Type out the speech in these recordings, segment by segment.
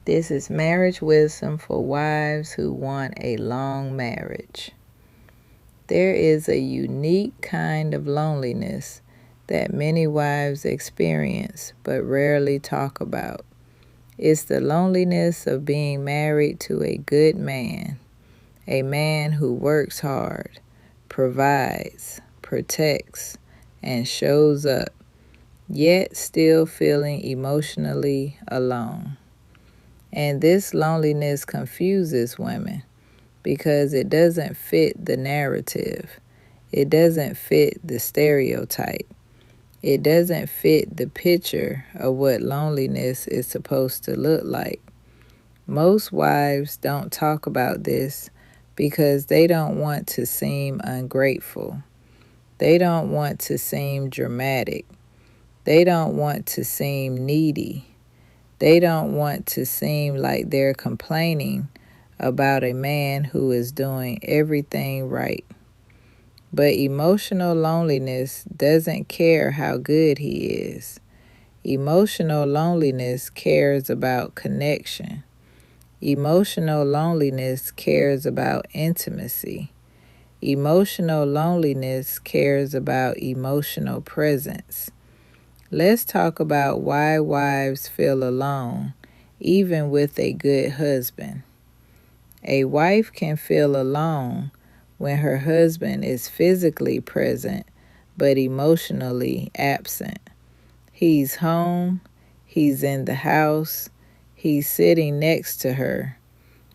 This is marriage wisdom for wives who want a long marriage. There is a unique kind of loneliness that many wives experience but rarely talk about. It's the loneliness of being married to a good man, a man who works hard, provides, protects, and shows up, yet still feeling emotionally alone. And this loneliness confuses women because it doesn't fit the narrative. It doesn't fit the stereotype. It doesn't fit the picture of what loneliness is supposed to look like. Most wives don't talk about this because they don't want to seem ungrateful. They don't want to seem dramatic. They don't want to seem needy. They don't want to seem like they're complaining about a man who is doing everything right. But emotional loneliness doesn't care how good he is. Emotional loneliness cares about connection. Emotional loneliness cares about intimacy. Emotional loneliness cares about emotional presence. Let's talk about why wives feel alone, even with a good husband. A wife can feel alone when her husband is physically present but emotionally absent. He's home, he's in the house, he's sitting next to her,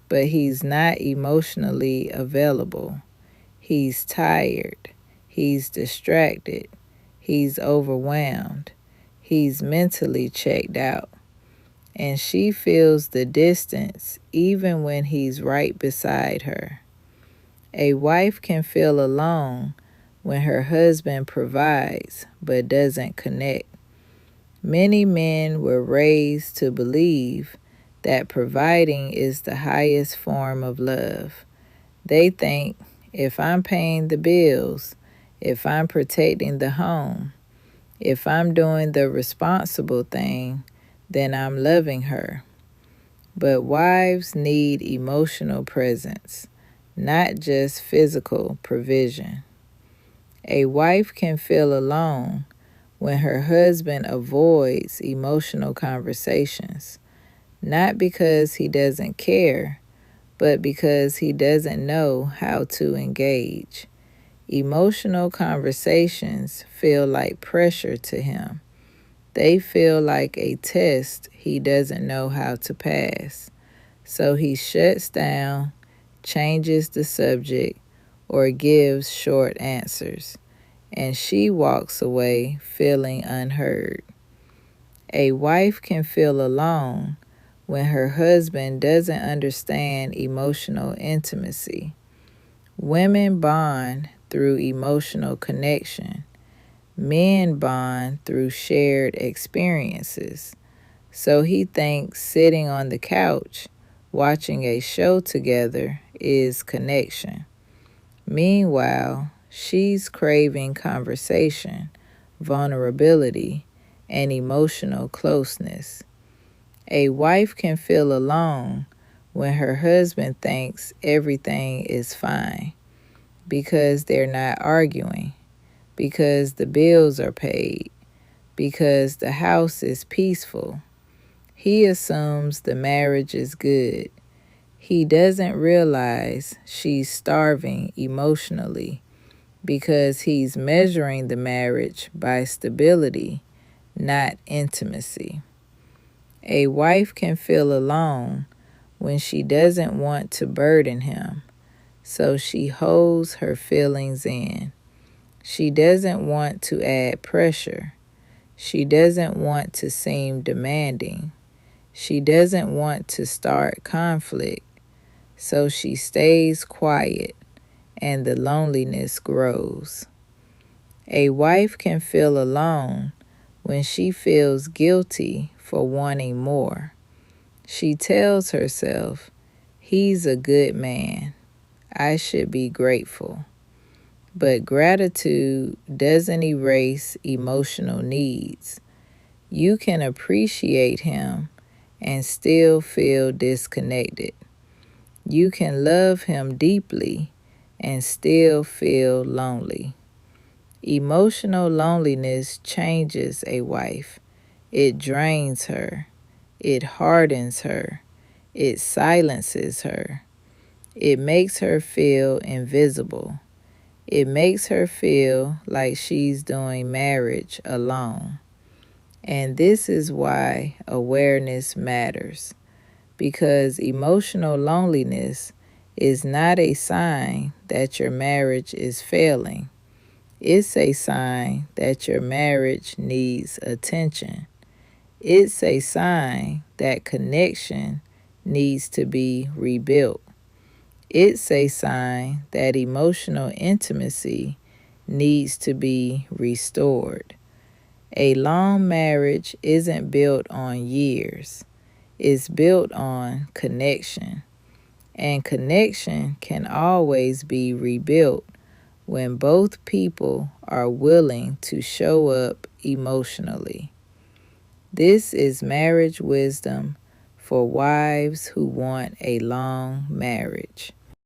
but he's not emotionally available. He's tired, he's distracted, he's overwhelmed, he's mentally checked out. And she feels the distance even when he's right beside her. A wife can feel alone when her husband provides but doesn't connect. Many men were raised to believe that providing is the highest form of love. They think, if I'm paying the bills, if I'm protecting the home, if I'm doing the responsible thing, then I'm loving her. But wives need emotional presence, not just physical provision. A wife can feel alone when her husband avoids emotional conversations, not because he doesn't care, but because he doesn't know how to engage. Emotional conversations feel like pressure to him. They feel like a test he doesn't know how to pass. So he shuts down, changes the subject, or gives short answers. And she walks away feeling unheard. A wife can feel alone when her husband doesn't understand emotional intimacy. Women bond through emotional connection. Men bond through shared experiences. So he thinks sitting on the couch, watching a show together, is connection. Meanwhile, she's craving conversation, vulnerability, and emotional closeness. A wife can feel alone when her husband thinks everything is fine because they're not arguing, because the bills are paid, because the house is peaceful. He assumes the marriage is good. He doesn't realize she's starving emotionally because he's measuring the marriage by stability, not intimacy. A wife can feel alone when she doesn't want to burden him, so she holds her feelings in. She doesn't want to add pressure. She doesn't want to seem demanding. She doesn't want to start conflict, so she stays quiet and the loneliness grows. A wife can feel alone when she feels guilty for wanting more. She tells herself, he's a good man. I should be grateful. But gratitude doesn't erase emotional needs. You can appreciate him and still feel disconnected. You can love him deeply and still feel lonely. Emotional loneliness changes a wife. It drains her. It hardens her. It silences her. It makes her feel invisible. It makes her feel like she's doing marriage alone. And this is why awareness matters, because emotional loneliness is not a sign that your marriage is failing. It's a sign that your marriage needs attention. It's a sign that connection needs to be rebuilt. It's a sign that emotional intimacy needs to be restored. A long marriage isn't built on years, it's built on connection. And connection can always be rebuilt when both people are willing to show up emotionally. This is marriage wisdom for wives who want a long marriage.